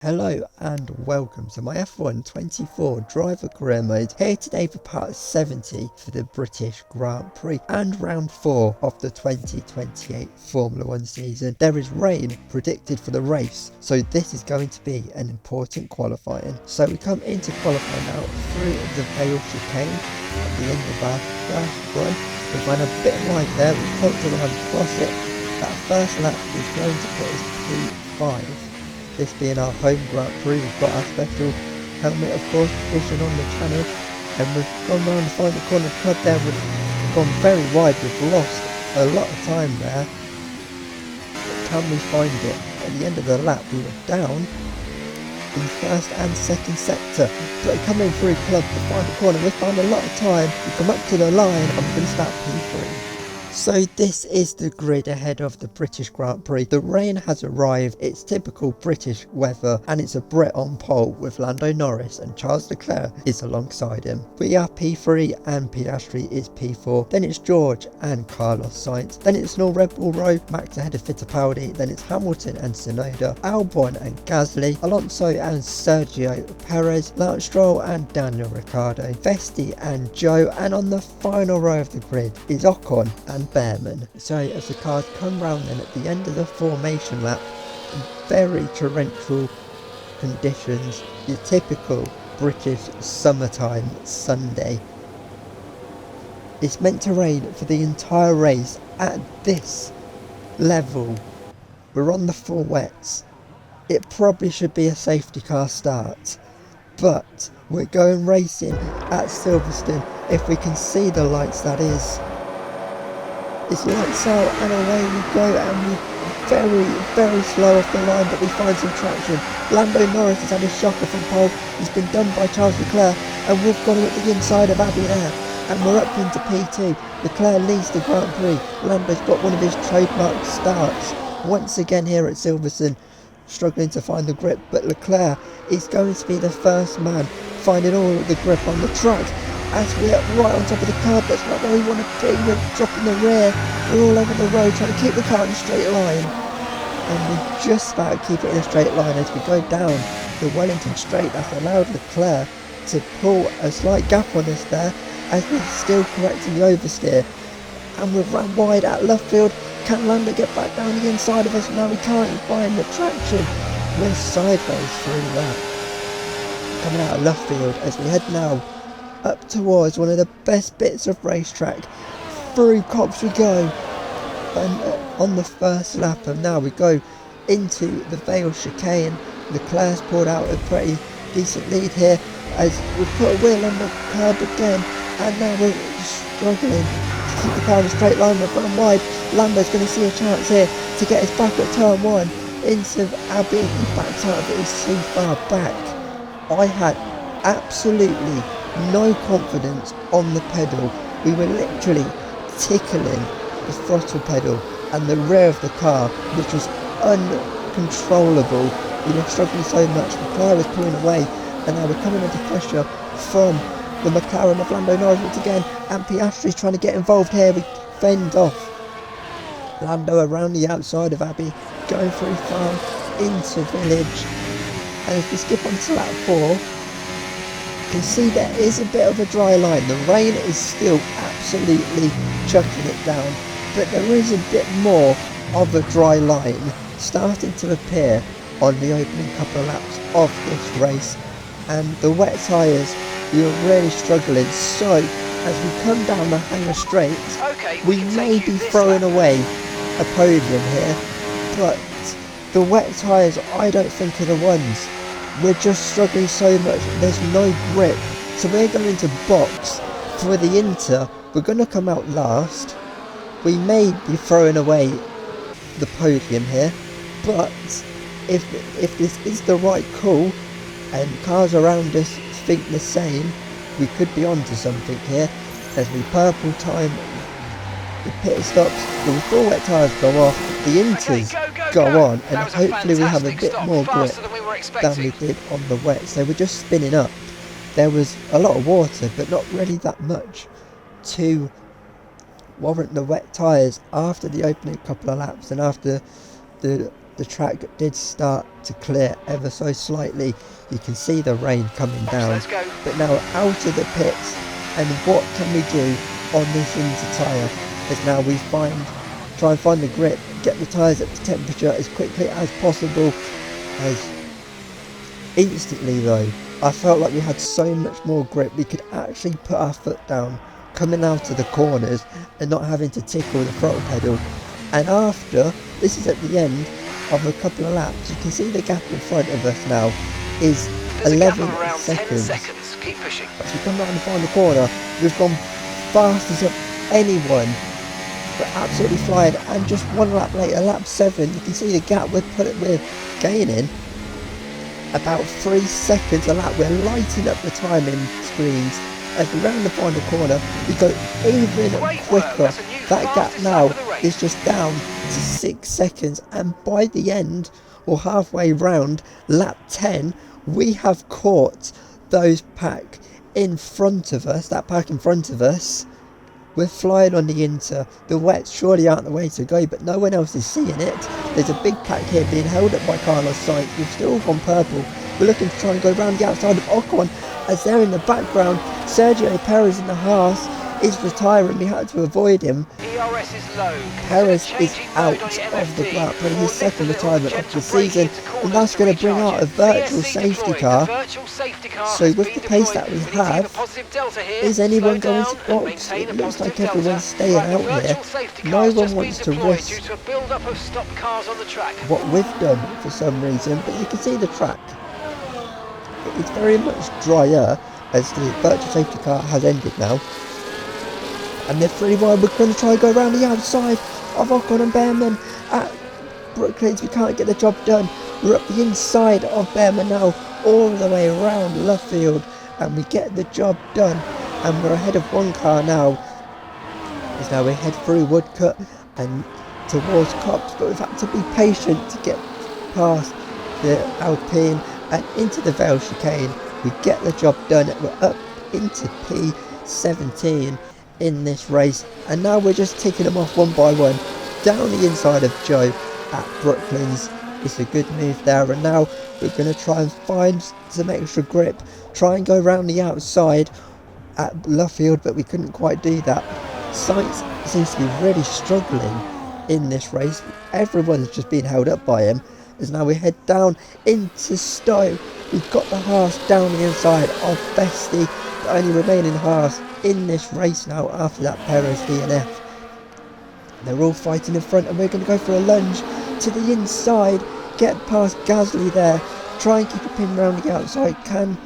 Hello and welcome to my F1 24 driver career mode, here today for part 70 for the British Grand Prix and round 4 of the 2028 Formula 1 season. There is rain predicted for the race, so this is going to be an important qualifying. So we come into qualifying now through the Vale chicane at the end of our first run. We find a bit of line there, we hope to run across it. That first lap is going to put us P5. This being our home Grand Prix, we've got our special helmet, of course, vision on the channel, and we've gone round the final corner of the club there. We've gone very wide, we've lost a lot of time there, but can we find it? At the end of the lap we were down in first and second sector, but coming through club the final corner we found a lot of time. We come up to the line and we're going to start P3. So this is the grid ahead of the British Grand Prix. The rain has arrived, it's typical British weather, and it's a Brit on pole with Lando Norris, and Charles Leclerc is alongside him. We are P3 and Piastri is P4, then it's George and Carlos Sainz, then it's North Red Bull Row, Max ahead of Fittipaldi, then it's Hamilton and Tsunoda, Albon and Gasly, Alonso and Sergio Perez, Lance Stroll and Daniel Ricciardo, Vesti and Joe, and on the final row of the grid is Ocon and Behrman. So as the cars come round then at the end of the formation lap, in very torrential conditions, your typical British summertime Sunday. It's meant to rain for the entire race at this level. We're on the full wets. It probably should be a safety car start, but we're going racing at Silverstone. If we can see the lights, that is. It's lights out and away we go, and we're very slow off the line, but we find some traction. Lando Norris has had a shocker from pole. He's been done by Charles Leclerc, and we've got it at the inside of Abbey there, and we're up into P2. Leclerc leads the Grand Prix. Lando's got one of his trademark starts once again here at Silverstone, struggling to find the grip, but Leclerc is going to be the first man finding all of the grip on the track. As we're right on top of the curb, that's not where we want to be. We're dropping the rear, we're all over the road trying to keep the car in a straight line, and we're just about to keep it in a straight line as we go down the Wellington Straight. That's allowed Leclerc to pull a slight gap on us there as we're still correcting the oversteer, and we've run wide at left field. Can Lando get back down the inside of us? No, we can't find the traction. We're sideways through that, coming out of left field as we head now up towards one of the best bits of racetrack. Through Copse we go, and on the first lap, and now we go into the Vale chicane. Leclerc's pulled out a pretty decent lead here as we put a wheel on the curb again, and now we're struggling to keep the car in a straight line. We're running wide. Lando's going to see a chance here to get us back at turn 1 into Abbey. He backs out of it, he's too far back. I had absolutely no confidence on the pedal. We were literally tickling the throttle pedal and the rear of the car, which was uncontrollable. We were struggling so much. The car was pulling away, and now we're coming under pressure from the McLaren of Lando Norris once again, and Piastri's trying to get involved here. We fend off Lando around the outside of Abbey, going through farm into village, and if we skip on to lap 4, you can see there is a bit of a dry line. The rain is still absolutely chucking it down, but there is a bit more of a dry line starting to appear on the opening couple of laps of this race, and the wet tyres, we were really struggling. So as we come down the Hanger Straight, we may be throwing away a podium here, but the wet tyres I don't think are the ones. We're just struggling so much, there's no grip, so we're going to box for the Inter. We're going to come out last. We may be throwing away the podium here, but if this is the right call and cars around us think the same, we could be onto something here as we purple time the pit stops, the full wet tyres go off, the Inters go on, and hopefully we have a bit more grip than we did on the wet. So we're just spinning up. There was a lot of water, but not really that much to warrant the wet tyres after the opening couple of laps and after the the track did start to clear ever so slightly. You can see the rain coming down. But now out of the pits, and what can we do on this Inter tyre? Is now we try and find the grip, get the tyres at the temperature as quickly as possible. As instantly though, I felt like we had so much more grip, we could actually put our foot down coming out of the corners and not having to tickle the throttle pedal. And after, this is at the end of a couple of laps, you can see the gap in front of us now is 11 seconds. Keep pushing. As we come round the final corner, we've gone fastest of anyone. We're absolutely flying, and just one lap later, lap 7, you can see the gap we're gaining about 3 seconds a lap. We're lighting up the timing screens. As we round the final corner, we go even quicker. That gap now is just down to 6 seconds, and by the end, or halfway round lap 10, we have caught those pack in front of us, that pack in front of us. We're flying on the Inter. The wets surely aren't the way to go, but no one else is seeing it. There's a big pack here being held up by Carlos Sainz. We've still gone purple. We're looking to try and go around the outside of Ocon, as there in the background, Sergio Perez in the Haas is retiring. We had to avoid him. ERS is low. Perez is out of the block, playing his second retirement of the season, and that's going to bring out a virtual safety car. So with the pace that we have, is anyone going to box? It looks like everyone's staying out here. No one wants to risk what we've done for some reason, but you can see the track. It's very much drier as the virtual safety car has ended now. And they're pretty wide. We're going to try and go around the outside of Ocon and Behrman at Brooklands. We can't get the job done. We're up the inside of Behrman now, all the way around Luffield, and we get the job done. And we're ahead of one car now. As now we head through Woodcut and towards Cops, but we've had to be patient to get past the Alpine and into the Vale chicane. We get the job done. We're up into P17 in this race, and now we're just ticking them off one by one down the inside of Joe at Brooklands. It's a good move there, and now we're going to try and find some extra grip, try and go around the outside at Luffield, but we couldn't quite do that. Sainz seems to be really struggling in this race. Everyone's just being held up by him. As now we head down into Stowe, we've got the Haas down the inside of Bestie, the only remaining Haas in this race now after that Perez DNF. They're all fighting in front, and we're going to go for a lunge to the inside, get past Gasly there, try and keep a pin round the outside. Can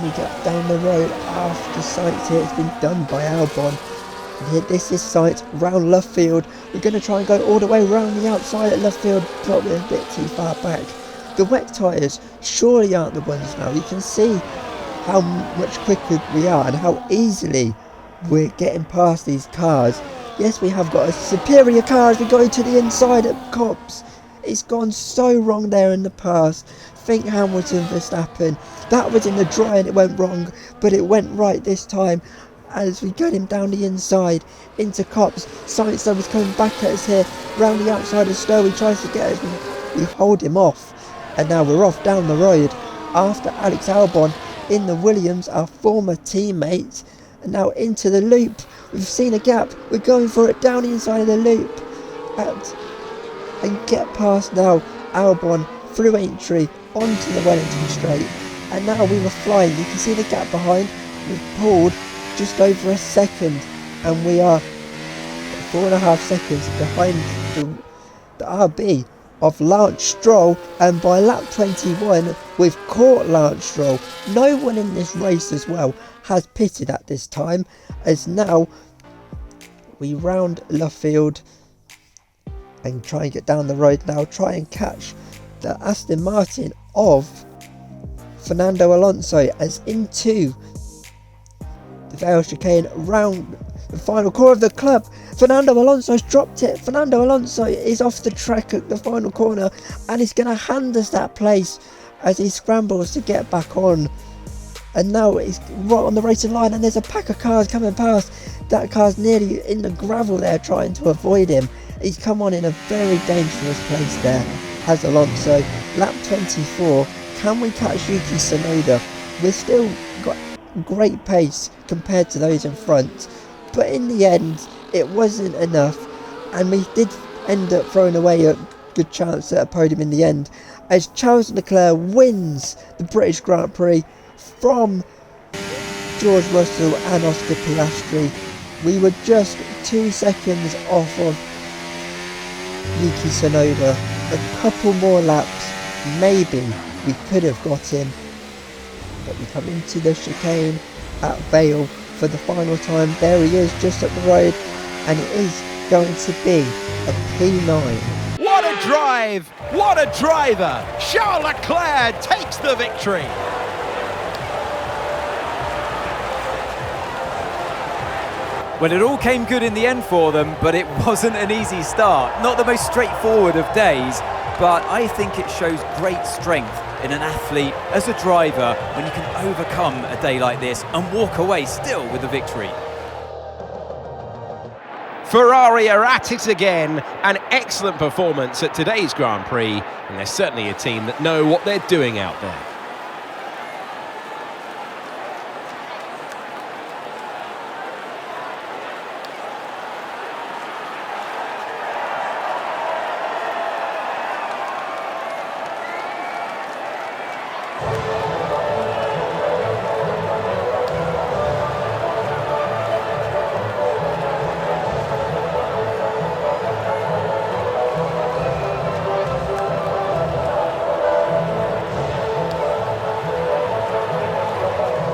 we get down the road after Sainz here? It's been done by Albon. And here, this is Sainz round Luffield. We're going to try and go all the way around the outside at Luffield, but we're a bit too far back. The wet tyres surely aren't the ones now. You can see how much quicker we are and how easily we're getting past these cars. Yes, we have got a superior car as we go to the inside at Cops. It's gone so wrong there in the past. Think Hamilton, Verstappen. That was in the dry and it went wrong, but it went right this time as we get him down the inside into Cops. Sainz though was coming back at us here round the outside of Stowe. He tries to get us, we hold him off, and now we're off down the road after Alex Albon in the Williams, our former teammate. And now into the loop. We've seen a gap. We're going for it down the inside of the loop. And get past now Albon through entry onto the Wellington straight. And now we were flying. You can see the gap behind. We've pulled just over a second. And we are 4.5 seconds behind the RB of Lance Stroll, and by lap 21 we've caught Lance Stroll. No one in this race as well has pitted at this time, as now we round Luffield and try and get down the road now, try and catch the Aston Martin of Fernando Alonso as into the Vale chicane round the final corner of the club. Fernando Alonso's dropped it. Fernando Alonso is off the track at the final corner, and he's going to hand us that place as he scrambles to get back on. And now he's right on the racing line, and there's a pack of cars coming past. That car's nearly in the gravel there trying to avoid him, He's come on in a very dangerous place there, has Alonso. Lap 24, can we catch Yuki Tsunoda? We've still got great pace compared to those in front, but in the end it wasn't enough, and we did end up throwing away a good chance at a podium in the end, as Charles Leclerc wins the British Grand Prix from George Russell and Oscar Piastri. We were just 2 seconds off of Yuki Tsunoda. A couple more laps, maybe we could have got him, but we come into the chicane at Vale for the final time. There he is, just up the road, and it is going to be a P9. What a drive! What a driver! Charles Leclerc takes the victory! Well, it all came good in the end for them, but it wasn't an easy start. Not the most straightforward of days, but I think it shows great strength in an athlete as a driver when you can overcome a day like this and walk away still with a victory. Ferrari are at it again. An excellent performance at today's Grand Prix, and they're certainly a team that know what they're doing out there.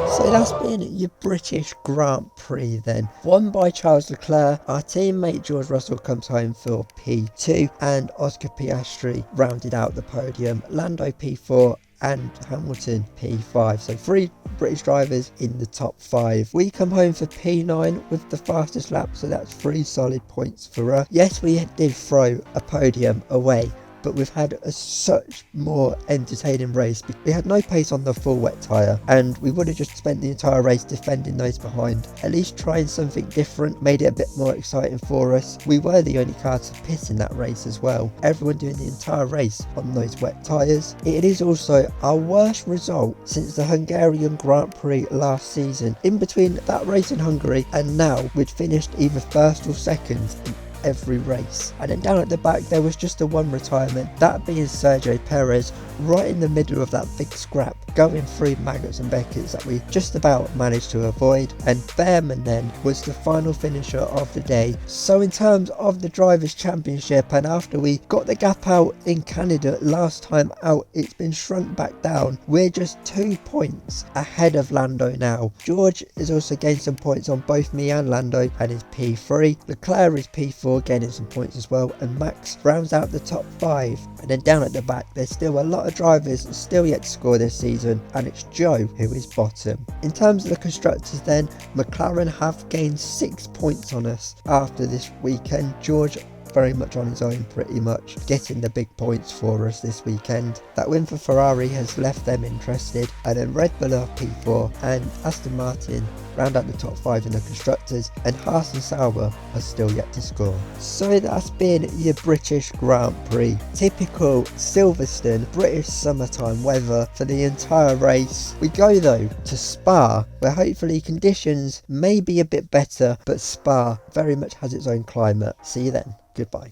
So that's been your British Grand Prix then. Won by Charles Leclerc, our teammate George Russell comes home for P2, and Oscar Piastri rounded out the podium. Lando P4 and Hamilton P5. So 3 British drivers in the top 5. We come home for P9 with the fastest lap, so that's 3 solid points for us. Yes, we did throw a podium away, but we've had a such more entertaining race. We had no pace on the full wet tyre, and we would have just spent the entire race defending those behind. At least trying something different made it a bit more exciting for us. We were the only car to pit in that race as well. Everyone doing the entire race on those wet tyres. It is also our worst result since the Hungarian Grand Prix last season. In between that race in Hungary and now, we'd finished either first or second in every race. And then down at the back there was just the one retirement, that being Sergio Perez, right in the middle of that big scrap, going through Maggots and Beckett's that we just about managed to avoid. And Behrman then was the final finisher of the day. So in terms of the Drivers' Championship, and after we got the gap out in Canada last time out, it's been shrunk back down. We're just 2 points ahead of Lando now. George is also gained some points on both me and Lando and is P3. Leclerc is P4, gaining some points as well, and Max rounds out the top 5. And then down at the back there's still a lot of drivers still yet to score this season, and it's Joe who is bottom. In terms of the constructors then, McLaren have gained 6 points on us after this weekend. George very much on his own, pretty much getting the big points for us this weekend. That win for Ferrari has left them interested, and then Red Bull are P4 and Aston Martin round out the top 5 in the constructors, and Haas and Sauber are still yet to score. So that's been your British Grand Prix. Typical Silverstone British summertime weather for the entire race. We go though to Spa, where hopefully conditions may be a bit better, but Spa very much has its own climate. See you then. Goodbye.